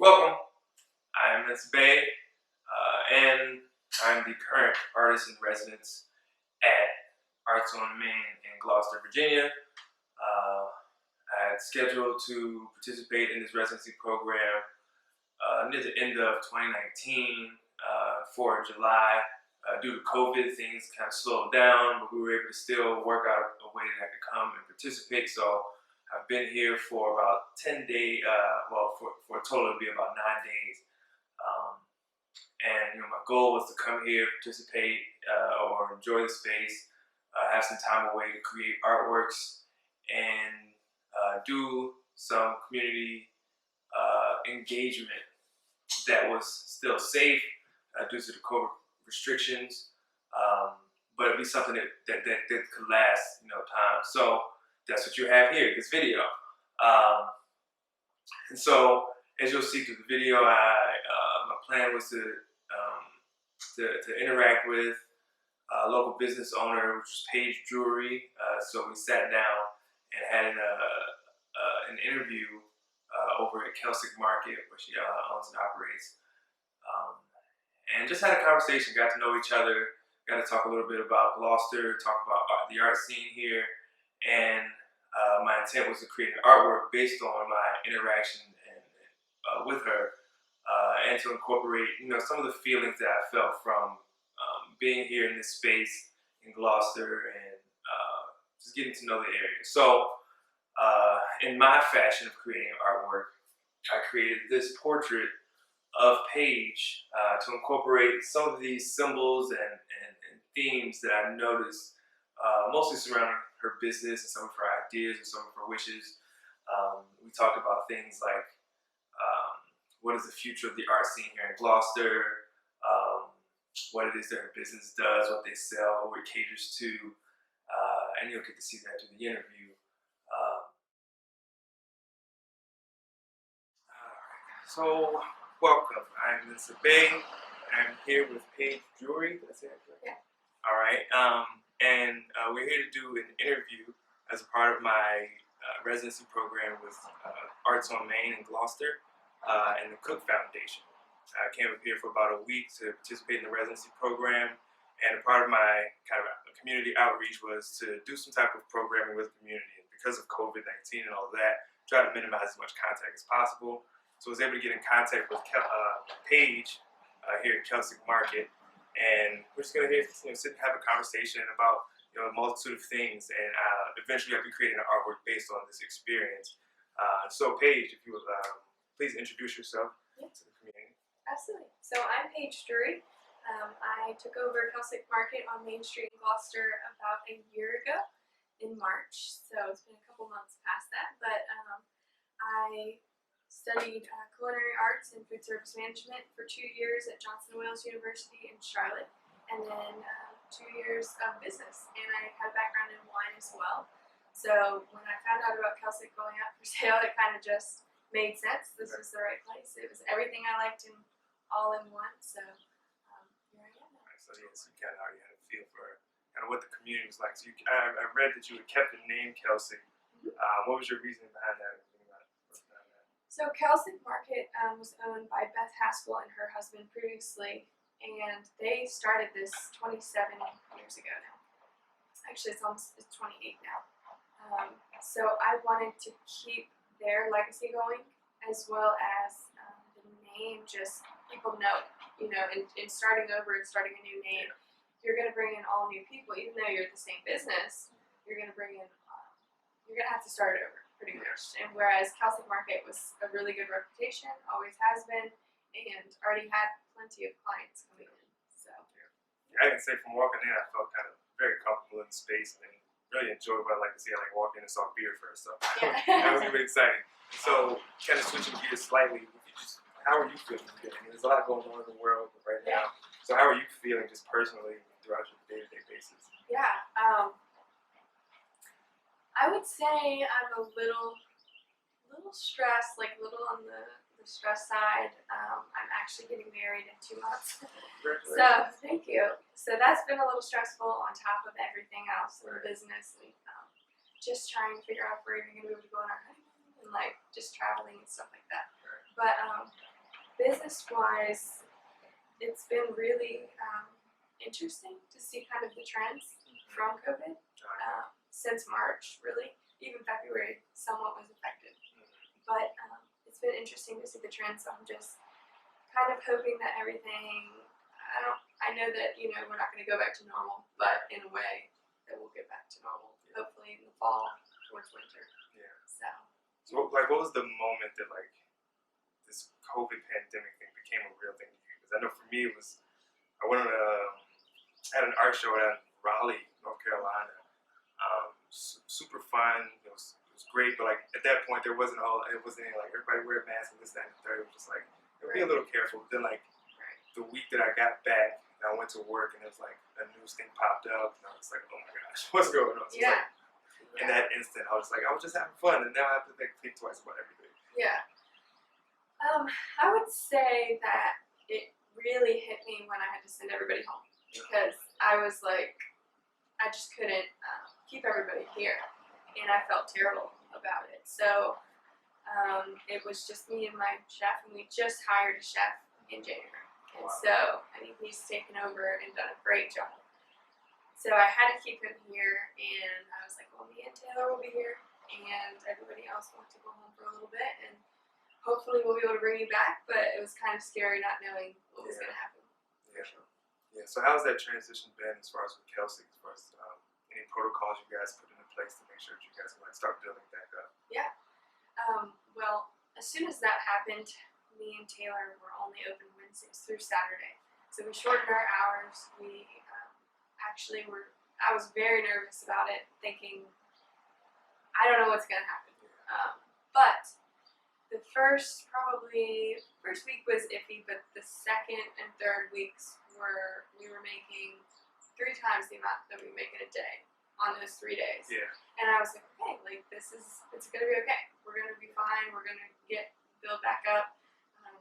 Welcome. I'm Mensah Bey, and I'm the current artist in residence at Arts on Main in Gloucester, Virginia. I had scheduled to participate in this residency program near the end of 2019 for July. Due to COVID, things kind of slowed down, but we were able to still work out a way that I could come and participate. So I've been here for about 10 days, for a total it'll be about 9 days. And my goal was to come here, participate, or enjoy the space, have some time away to create artworks, and do some community engagement that was still safe due to the COVID restrictions, but it'd be something that could last, time. So that's what you have here, this video. And so, as you'll see through the video, my plan was to interact with a local business owner, which was Paige Drewry. So we sat down and had an interview over at Keltic Market, where she owns and operates. And just had a conversation, got to know each other, got to talk a little bit about Gloucester, talk about the art scene here, and my intent was to create an artwork based on my interaction with her, and to incorporate, some of the feelings that I felt from being here in this space in Gloucester and just getting to know the area. So, in my fashion of creating artwork, I created this portrait of Paige to incorporate some of these symbols and themes that I noticed, mostly surrounding her business and some of her ideas and some of her wishes. We talked about things like what is the future of the art scene here in Gloucester, what it is that her business does, what they sell, who it caters to, and you'll get to see that through the interview. So, welcome. I'm Mensah Bey. I'm here with Paige Drewry. Did I say that correctly? Yeah. All right. And we're here to do an interview as a part of my residency program with Arts on Main in Gloucester and the Cook Foundation. I came up here for about a week to participate in the residency program, and a part of my kind of community outreach was to do some type of programming with the community. And because of COVID-19 and all of that, try to minimize as much contact as possible. So I was able to get in contact with Paige here at Keltic Market, and we're just going to sit and have a conversation about a multitude of things, and eventually I'll be creating an artwork based on this experience. So Paige, if you would please introduce yourself to the community. Absolutely. So I'm Paige Drewry. I took over Kelsick Market on Main Street in Gloucester about a year ago in March, so it's been a couple months past that, but I studied culinary arts and food service management for 2 years at Johnson Wales University in Charlotte, and then 2 years of business, and I had a background in wine as well. So when I found out about Kelsick going up for sale, it kind of just made sense. This was the right place. It was everything I liked in all in one. So here I am now. So yes, you kind of already had a feel for kind of what the community was like. So I read that you had kept the name Kelsick. What was your reasoning behind that? So Keltic Market was owned by Beth Haskell and her husband previously, and they started this 27 years ago now. Actually, it's 28 now. So I wanted to keep their legacy going, as well as the name. Just people know, in starting over and starting a new name, you're going to bring in all new people, even though you're the same business. You're going to bring in, you're going to have to start over. Pretty much. And whereas Keltic Market was a really good reputation, always has been, and already had plenty of clients coming in. So yeah, I can say from walking in, I felt kind of very comfortable in the space and really enjoyed what I like to see. I like walk in and saw beer first, so yeah. That was really exciting. So kind of switching gears slightly, how are you feeling today? I mean, there's a lot going on in the world right now. So how are you feeling just personally throughout your day-to-day basis? Yeah. I would say I'm a little stressed, like a little on the stress side. I'm actually getting married in 2 months. So thank you. So that's been a little stressful on top of everything else in the business, and just trying to figure out if we're even going to be able to go on our honeymoon and just traveling and stuff like that. But business-wise, it's been really interesting to see kind of the trends from COVID. Since March, really. Even February somewhat was affected. But it's been interesting to see the trends. So I'm just kind of hoping that everything, I know that, you know, we're not going to go back to normal, but in a way that we'll get back to normal. Hopefully in the fall towards winter. Yeah. So like, what was the moment that, like, this COVID pandemic thing became a real thing to you? Because I know for me it was, I went on had an art show at Raleigh, North Carolina. Super fun. It was great, but like at that point there wasn't any like everybody wear a mask and this, that, and the third. It was just like be a little careful. Then like the week that I got back, I went to work and it was like a news thing popped up, and I was like, oh my gosh, what's going on? So yeah. Like, in that instant, I was just having fun, and now I have to think twice about everything. Yeah. I would say that it really hit me when I had to send everybody home, because I was like, I just couldn't keep everybody here, and I felt terrible about it. So it was just me and my chef, and we just hired a chef in January, and so I mean he's taken over and done a great job. So I had to keep him here, and I was like, well, me and Taylor will be here, and everybody else wants to go home for a little bit, and hopefully we'll be able to bring you back. But it was kind of scary not knowing what was going to happen. Yeah. Yeah. So how's that transition been as far as with Kelsick, as far as any protocols you guys put into place to make sure that you guys can like start building back up? Yeah. Well, as soon as that happened, me and Taylor were only open Wednesdays through Saturday. So we shortened our hours. We I was very nervous about it, thinking, I don't know what's going to happen. But the first week was iffy, but the second and third weeks we were making 3 times the amount that we make in a day on those 3 days. Yeah. And I was like, okay, like it's gonna be okay. We're gonna be fine. We're gonna build back up.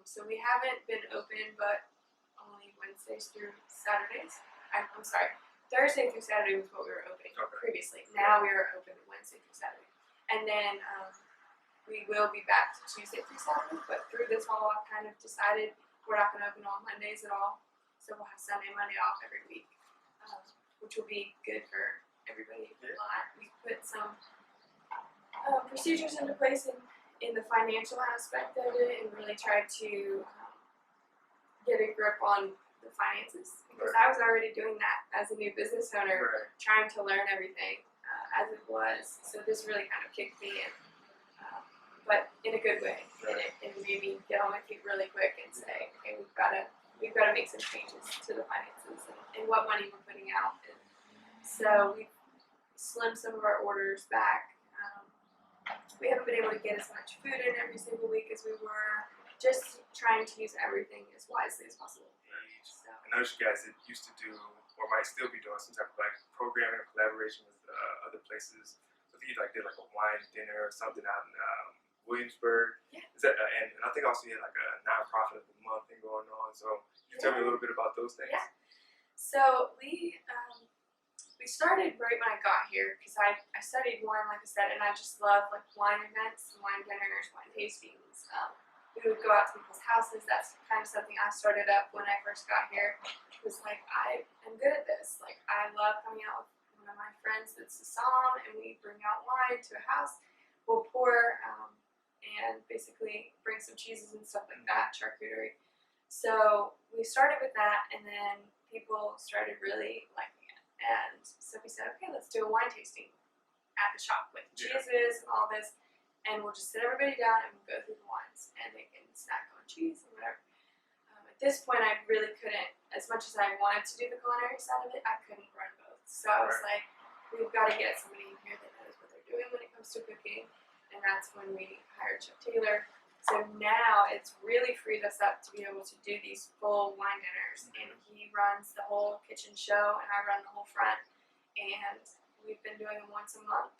So we haven't been open, but only Wednesdays through Saturdays. I'm sorry, Thursday through Saturday was what we were opening previously. Now we are open Wednesday through Saturday, and then we will be back to Tuesday through Saturday. But through this fall, I've kind of decided we're not going to open on Mondays at all. So we'll have Sunday, Monday off every week, which will be good for everybody a lot. We put some procedures into place in the financial aspect of it, and really tried to get a grip on the finances, because I was already doing that as a new business owner, trying to learn everything as it was. So this really kind of kicked me in, but in a good way, and it made me get on my feet really quick and say, okay, we've got to make some changes to the finances and what money we're putting out. And so we slimmed some of our orders back. We haven't been able to get as much food in every single week as we were. Just trying to use everything as wisely as possible. So. I noticed you guys used to do, or might still be doing, some type of like programming or collaboration with other places. I think you did like a wine dinner or something out in Williamsburg. Yeah. Is that and I think also you had like a nonprofit of the month thing going on. So can you tell me a little bit about those things? Yeah. So we started right when I got here, because I studied wine, like I said, and I just love like wine events, wine dinners, wine tastings. We would go out to people's houses. That's kind of something I started up when I first got here. It was like, I am good at this. Like, I love coming out with one of my friends that's a somm, and we bring out wine to a house. We'll pour and basically bring some cheeses and stuff like that, charcuterie. So we started with that, and then people started really liking it. And so we said, okay, let's do a wine tasting at the shop with cheeses and all this. And we'll just sit everybody down and we'll go through the wines, and they can snack on cheese and whatever. At this point, I really couldn't, as much as I wanted to do the culinary side of it, I couldn't run both. So I was like, we've got to get somebody in here that knows what they're doing when it comes to cooking. And that's when we hired Chef Taylor. So now it's really freed us up to be able to do these full wine dinners. And he runs the whole kitchen show, and I run the whole front. And we've been doing them once a month.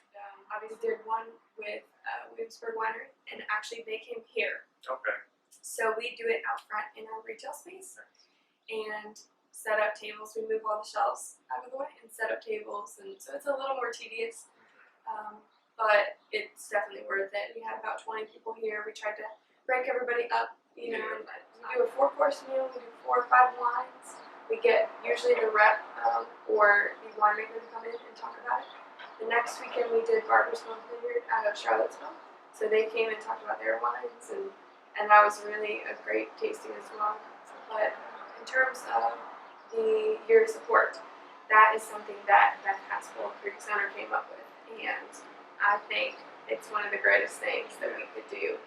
Obviously did one with Williamsburg Winery, and actually they came here. Okay. So we do it out front in our retail space, and set up tables. We move all the shelves out of the way and set up tables, and so it's a little more tedious, but it's definitely worth it. We had about 20 people here. We tried to break everybody up You know, and we do a 4-course meal. We do 4 or 5 wines. We get usually the rep or the winemaker to come in and talk about it. The next weekend we did Barber's Home Vineyard out of Charlottesville. So they came and talked about their wines, and that was really a great tasting as well. But in terms of the year of support, that is something that Haskell Creek's owner came up with, and I think it's one of the greatest things that we could do.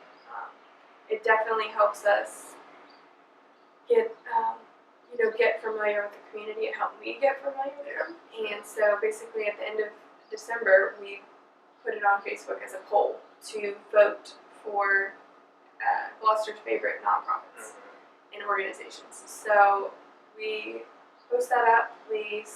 It definitely helps us get get familiar with the community and help me get familiar with them. And so basically at the end of December, we put it on Facebook as a poll to vote for Gloucester's favorite nonprofits and organizations. So we post that up. We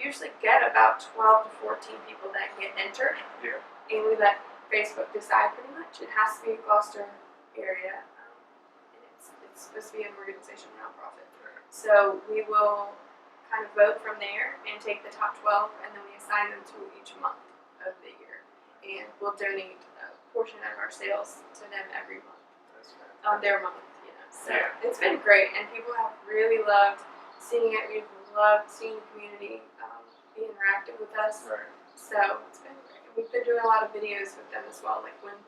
usually get about 12 to 14 people that get entered. Yeah. And we let Facebook decide pretty much. It has to be Gloucester area. And it's supposed to be an organization, nonprofit. So we will kind of vote from there and take the top 12, and then we assign them to each month of the year. And we'll donate a portion of our sales to them every month. On their month, you know. So it's been great, and people have really loved seeing it. We've loved seeing the community be interactive with us. Right. So it's been great. We've been doing a lot of videos with them as well. Like when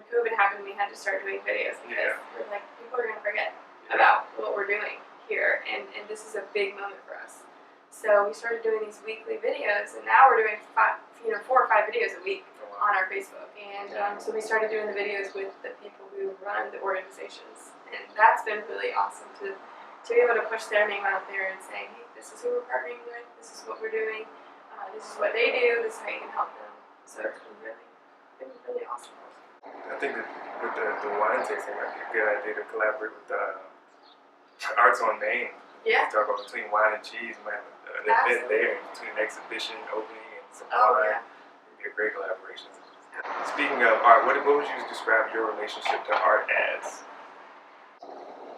COVID happened, we had to start doing videos because we're like, people are going to forget about what we're doing here, and this is a big moment for us. So we started doing these weekly videos, and now we're doing 4 or 5 videos a week on our Facebook. And so we started doing the videos with the people who run the organizations, and that's been really awesome to be able to push their name out there and say, hey, this is who we're partnering with, this is what we're doing, this is what they do, this is how you can help them. So it's been really awesome. I think that with the wine tasting might be a good idea to collaborate with Arts on Main. Yeah. Talk about between wine and cheese. We might have an event there between an exhibition opening and some wine. It'd be a great collaboration. Speaking of art, what would you describe your relationship to art as?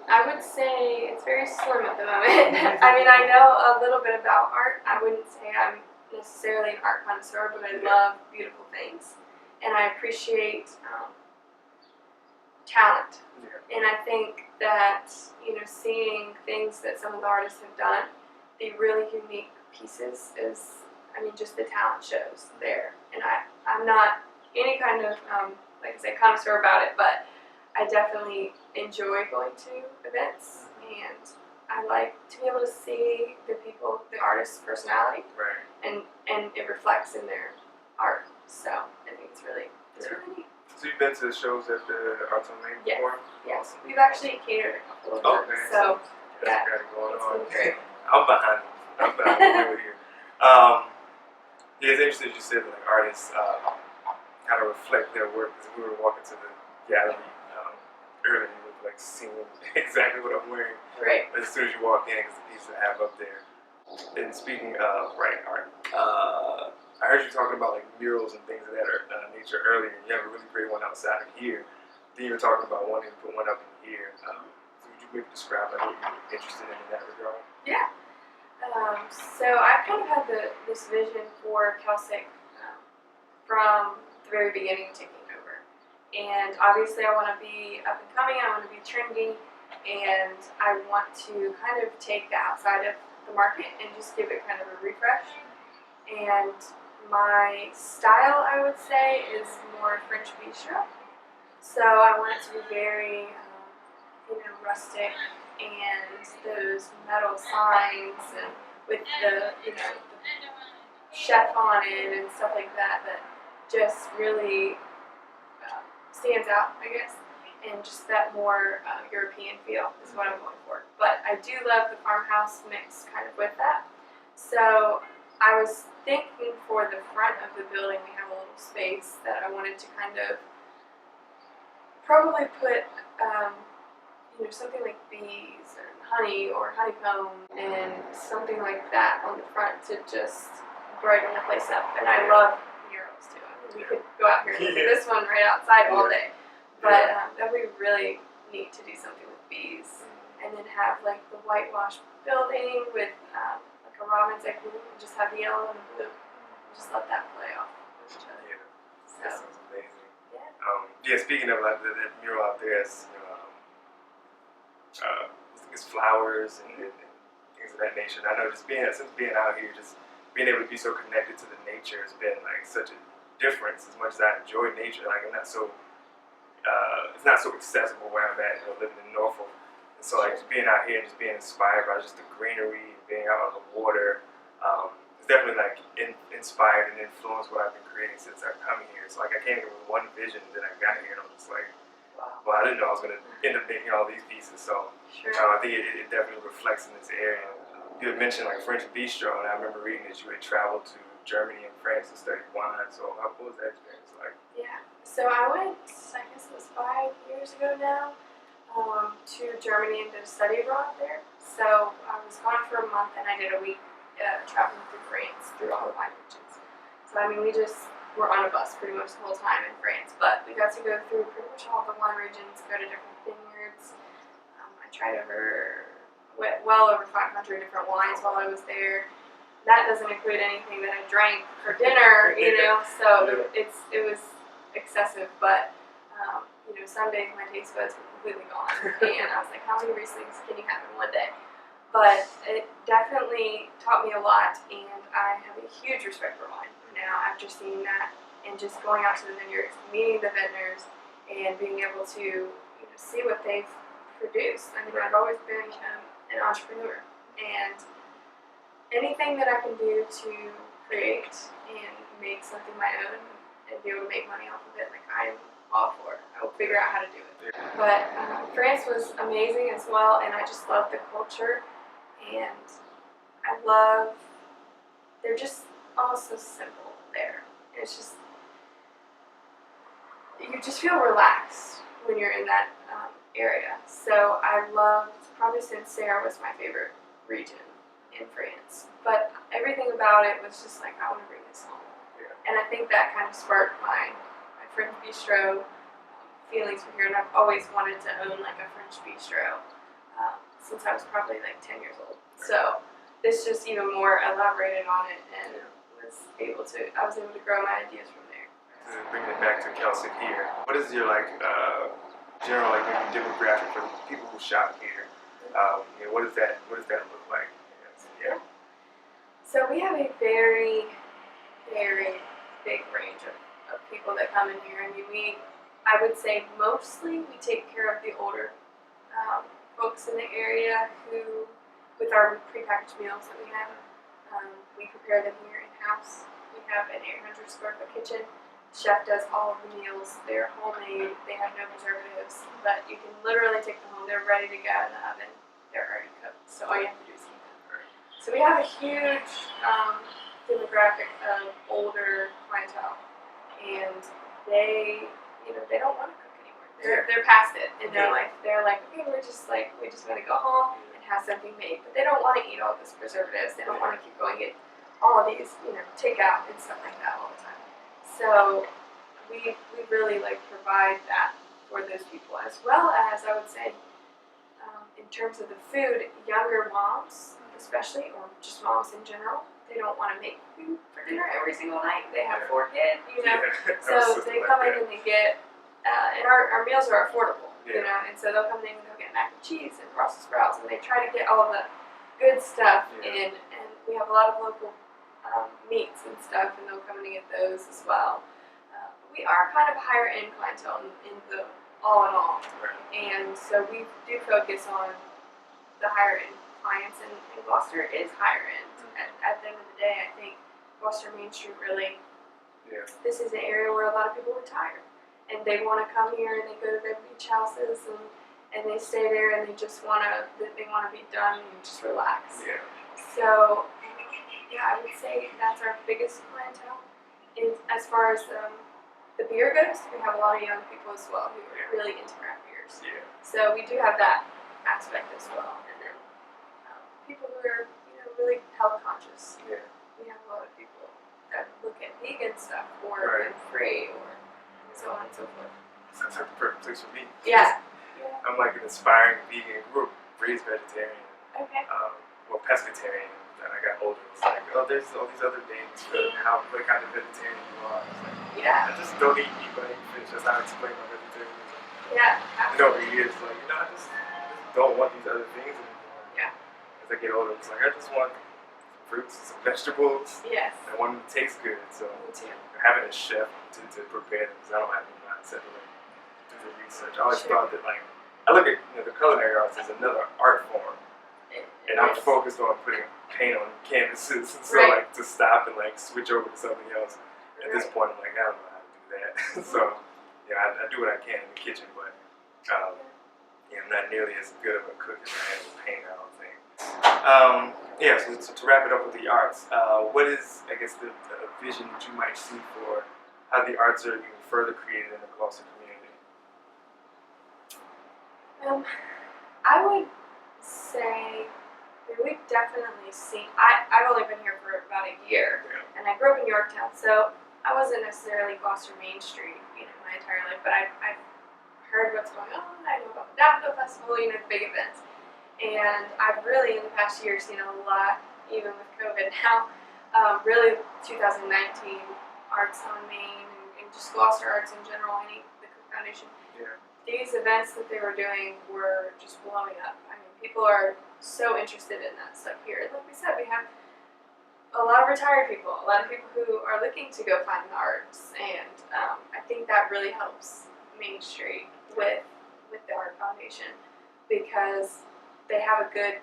I would say it's very slim at the moment. I mean, I know a little bit about art. I wouldn't say I'm necessarily an art connoisseur, but I love beautiful things. And I appreciate talent. Yeah. And I think that, seeing things that some of the artists have done, the really unique pieces is, just the talent shows there. And I'm not any kind of, like I say, connoisseur about it, but I definitely enjoy going to events, and I like to be able to see the artist's personality, right, and it reflects in their art. So I think it's really neat. So you've been to the shows at the Arts on Main before? Yes, we've actually catered a couple of them. Okay, so that's going on. Great. I'm behind over here. It's interesting you said that artists kind of reflect their work, because we were walking to the gallery earlier, you were seeing exactly what I'm wearing. Right. As soon as you walk in, because the piece I have up there. And speaking of art, I heard you talking about murals and things of that nature earlier. You have a really great one outside of here. Then you were talking about wanting to put one up in here. So would you maybe describe what you're interested in that regard? Yeah. So I've kind of had this vision for Kelsick from the very beginning, taking over. And obviously I want to be up and coming, I want to be trendy, and I want to kind of take the outside of the market and just give it kind of a refresh. And my style, I would say, is more French bistro. So I want it to be very, rustic, and those metal signs, and with the, chef on it and stuff like that, that just really stands out, I guess. And just that more European feel is what I'm going for. But I do love the farmhouse mix kind of with that. So I was thinking for the front of the building, we have a little space that I wanted to kind of probably put, something like bees and honey or honeycomb and something like that on the front to just brighten the place up. And I love murals too. We could go out here and look at this one right outside all day. But that would be really neat to do something with bees, and then have the whitewashed building with a robin's egg blue, and just have the yellow and the blue. Just let that play off with each other. Yeah, that sounds amazing. Yeah. Speaking of that mural out there, it's flowers and things of that nature. And I know since being out here, just being able to be so connected to the nature has been like such a difference. As much as I enjoy nature, like I'm not so it's not so accessible where I'm at, living in Norfolk. And so like just being out here and just being inspired by just the greenery, being out on the water, it's definitely like inspired and influenced what I've been creating since I've come here. So like I came here with one vision, then I got here and I'm just like, Wow. well, I didn't know I was going to end up making all these pieces. So Sure. I think it definitely reflects in this area. You had mentioned like French bistro, and I remember reading that you had traveled to Germany and France to study wine. So what was that experience like? Yeah. So I went, I guess it was 5 years ago now, to Germany and did a study abroad there. So I was gone for a month and I did a week traveling through France, through all the wine regions. So I mean, we just were on a bus pretty much the whole time in France, but we got to go through pretty much all the wine regions, go to different vineyards. I tried well over 500 different wines while I was there. That doesn't include anything that I drank for dinner, so it was excessive, but some days my taste buds were completely gone, and I was like, how many Rieslings can you have in one day? But it definitely taught me a lot, and I have a huge respect for wine now after seeing that, and just going out to the vineyards, meeting the vendors, and being able to see what they've produced. I mean, I've always been an entrepreneur, and anything that I can do to create and make something my own and be able to make money off of it, like I am all for it. I will figure out how to do it. But France was amazing as well, and I just love the culture, and they're just almost so simple there. It's just, you just feel relaxed when you're in that area. So I loved, probably Sancerre was my favorite region in France, but everything about it was just like, I want to bring this home. Yeah. And I think that kind of sparked my French bistro feelings from here, and I've always wanted to own like a French bistro since I was probably like 10 years old. So this just even more elaborated on it, and I was able to grow my ideas from there. Bringing it back to Kelsick here, what is your general maybe demographic for people who shop here? What does that look like? Yeah. So we have a very, very big range of people that come in here. I mean, I would say mostly we take care of the older folks in the area who, with our prepackaged meals that we have, we prepare them here in-house. We have an 800 square foot kitchen. Chef does all of the meals. They're homemade. They have no preservatives, but you can literally take them home. They're ready to go in the oven. They're already cooked, so all you have to do is heat them. So we have a huge demographic of older clientele, and they don't want to cook anymore. They're past it in their life. They're like, okay, we just want to go home and have something made, but they don't want to eat all this preservatives. They don't want to keep going get all of these, takeout and stuff like that all the time. So we really provide that for those people, as well as I would say, in terms of the food, younger moms especially, or just moms in general, they don't want to make food for dinner every single night. They have 4 kids, so they come in and they get, and our meals are affordable, and so they'll come in and they'll get mac and cheese and Brussels sprouts, and they try to get all of the good stuff in, and we have a lot of local meats and stuff, and they'll come in and get those as well. We are kind of a higher end clientele in the all in all, and so we do focus on the higher end clients, and Gloucester is higher end. At the end of the day, I think Gloucester Main Street really, this is an area where a lot of people retire, and they want to come here and they go to their beach houses and they stay there and they want to be done and just relax. Yeah. So I would say that's our biggest clientele. And as far as the beer goes, we have a lot of young people as well who are really into craft beers. Yeah. So we do have that aspect as well. And then people who are really health conscious. Yeah. We have a lot of people that look at vegan stuff or gluten-free or so on and so forth. Sounds like the perfect place for me. Yeah. I'm like an aspiring vegan group, raised vegetarian. Okay. Pescatarian. And I got older. It's like, there's all these other names for what kind of vegetarian you are. It's like, I just don't eat meat, but I eat fish. That's how I explain my vegetarianism. Yeah. And over the years, I just don't want these other things anymore. Yeah. As I get older, it's like I just want fruits and some vegetables. Yes. And I want them to taste good. So Me too. having a chef to prepare them, because I don't have the mindset to like do the research. I always Sure. thought that like I look at the culinary arts as another art form, and I'm focused on putting paint on canvases, and so Right. like to stop and like switch over to something else. At this Right. point, I'm like I don't know how to do that. So yeah, I do what I can in the kitchen, but yeah, I'm not nearly as good of a cook as I am with paint. I don't think. Yeah, so to wrap it up with the arts, what is, I guess, the vision that you might see for how the arts are even further created in the Gloucester community? I would say we've definitely seen. I've only been here for about a year, and I grew up in Yorktown, so I wasn't necessarily Gloucester Main Street, my entire life. But I've heard what's going on. I know about the Daffodil Festival, the big events, and I've really in the past year seen a lot, even with COVID now. Really, 2019 Arts on Main and just Gloucester Arts in general, the Cook Foundation. Yeah. These events that they were doing were just blowing up. I mean, people are so interested in that stuff here. Like we said, we have a lot of retired people, a lot of people who are looking to go find the arts, and I think that really helps Main Street with the Art Foundation, because they have a good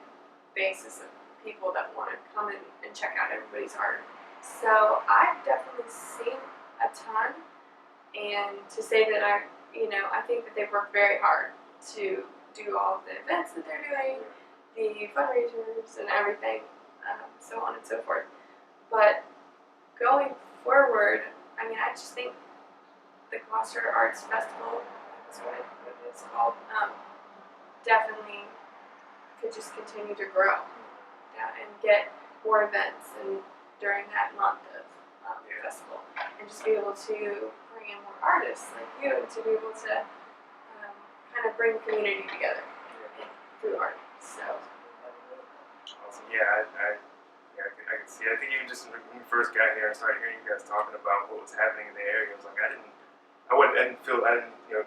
basis of people that want to come in and check out everybody's art. So I've definitely seen a ton, and to say that I think that they've worked very hard to do all of the events that they're doing, the fundraisers and everything, so on and so forth. But going forward, I just think the Gloucester Arts Festival, that's what it is called, definitely could just continue to grow and get more events and during that month of festival, and just be able to bring in more artists like you, and to be able to kind of bring the community together through art. So Awesome. Yeah, I can see it. I think even just when we first got here and started hearing you guys talking about what was happening in the area, I was like, I didn't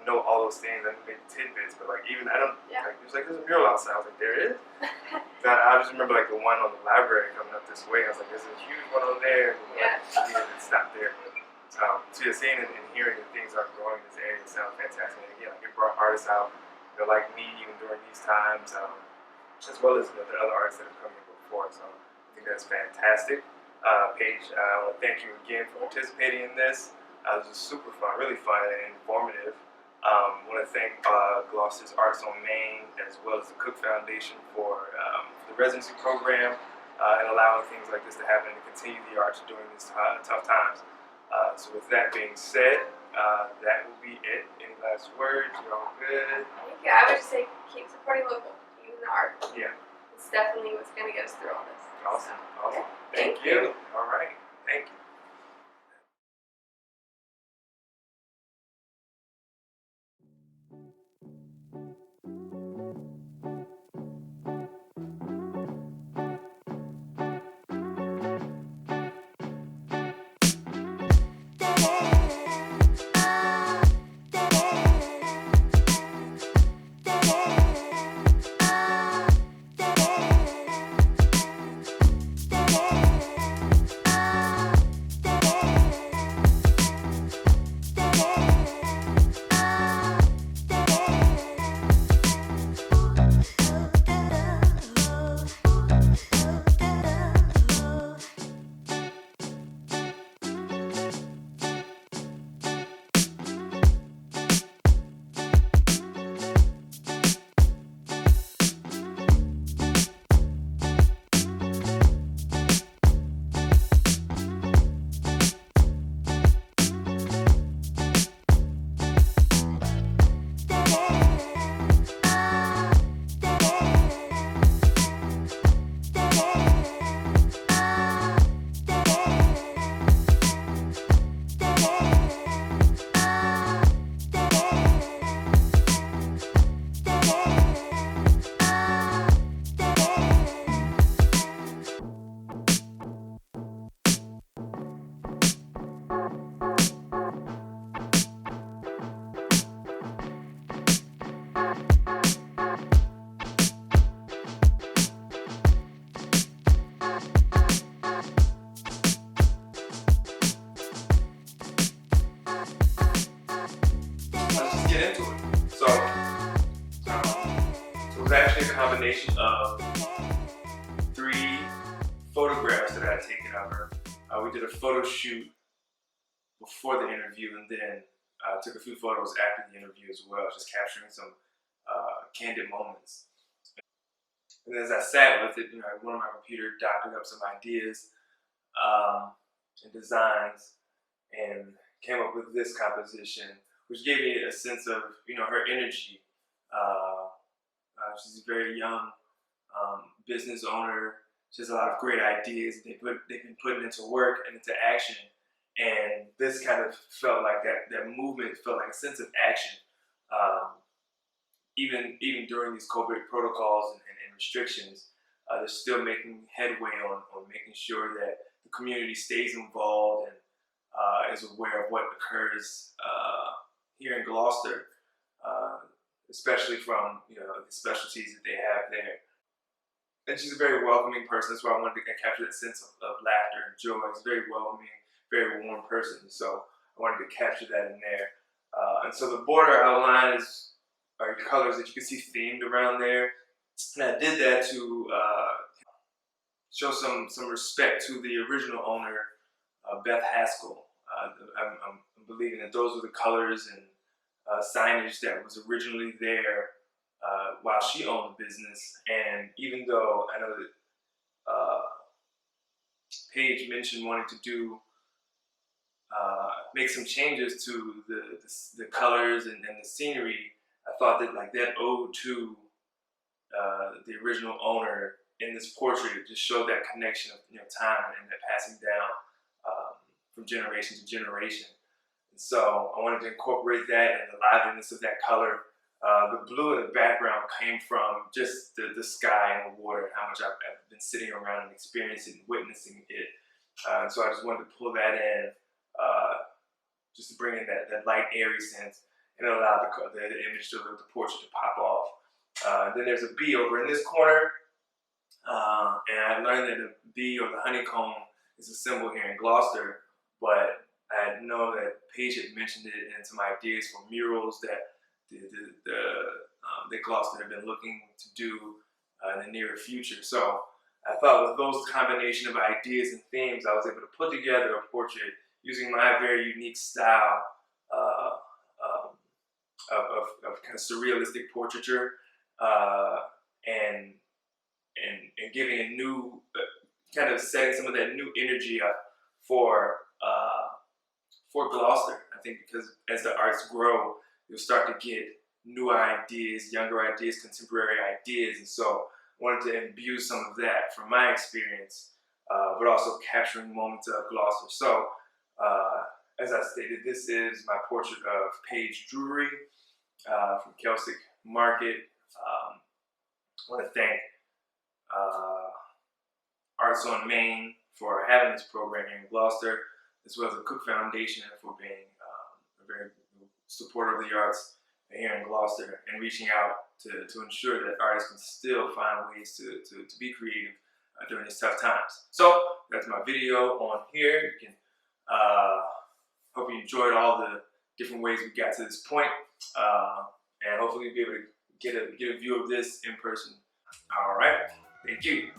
know all those things. I didn't maybe tidbits, but like even it was like there's a mural outside. I was like, there is. I just remember like the one on the library coming up this way. I was like, there's a huge one over there. And we didn't stop there. So you're seeing and hearing that things are growing in this area. It sounds fantastic. And again, like it brought artists out, like me, even during these times, as well as the other artists that have come here before. So I think that's fantastic. Paige, I want to thank you again for participating in this. It was super fun, really fun and informative. I want to thank Gloucester's Arts on Main, as well as the Cook Foundation for the residency program and allowing things like this to happen and continue the arts during these tough times. So with that being said, that will be it. Any last words? You're all good? Thank you. I would just say keep supporting local, even the art. Yeah. It's definitely what's going to get us through all this. Awesome. So, Awesome. yeah. Thank you. All right. Thank you. I'd taken of her. We did a photo shoot before the interview, and then took a few photos after the interview as well, just capturing some candid moments. And as I sat with it, I went on my computer, doctored up some ideas and designs, and came up with this composition, which gave me a sense of her energy. She's a very young business owner. She has a lot of great ideas. They've been putting into work and into action, and this kind of felt like that movement felt like a sense of action. Even during these COVID protocols and restrictions, they're still making headway on making sure that the community stays involved and is aware of what occurs here in Gloucester, especially from the specialties that they have there. And she's a very welcoming person. That's why I wanted to capture that sense of laughter and joy. She's a very welcoming, very warm person. So I wanted to capture that in there. And so the border outline are colors that you can see themed around there. And I did that to show some respect to the original owner, Beth Haskell. I'm believing that those were the colors and signage that was originally there while she owned the business. And even though I know that Paige mentioned wanting to do make some changes to the colors and the scenery, I thought that that ode to the original owner in this portrait just showed that connection of time and that passing down from generation to generation. And so I wanted to incorporate that and the liveliness of that color. The blue in the background came from just the sky and the water, and how much I've been sitting around and experiencing and witnessing it. And so I just wanted to pull that in, just to bring in that light, airy sense, and it allowed the image of the portrait to pop off. Then there's a bee over in this corner, and I learned that the bee or the honeycomb is a symbol here in Gloucester, but I know that Paige had mentioned it in some ideas for murals that that Gloucester had been looking to do in the near future. So I thought with those combination of ideas and themes, I was able to put together a portrait using my very unique style of kind of surrealistic portraiture, and giving a new kind of setting some of that new energy up for Gloucester. I think because as the arts grow, you'll start to get new ideas, younger ideas, contemporary ideas, and so I wanted to imbue some of that from my experience, but also capturing moments of Gloucester. So as I stated, this is my portrait of Paige Drewry from Keltic Market. I want to thank Arts on Main for having this program here in Gloucester, as well as the Cook Foundation for being a very supporter of the arts here in Gloucester and reaching out to ensure that artists can still find ways to be creative during these tough times. So that's my video on here. You can hope you enjoyed all the different ways we got to this point, and hopefully you'll be able to get a view of this in person. All right, thank you.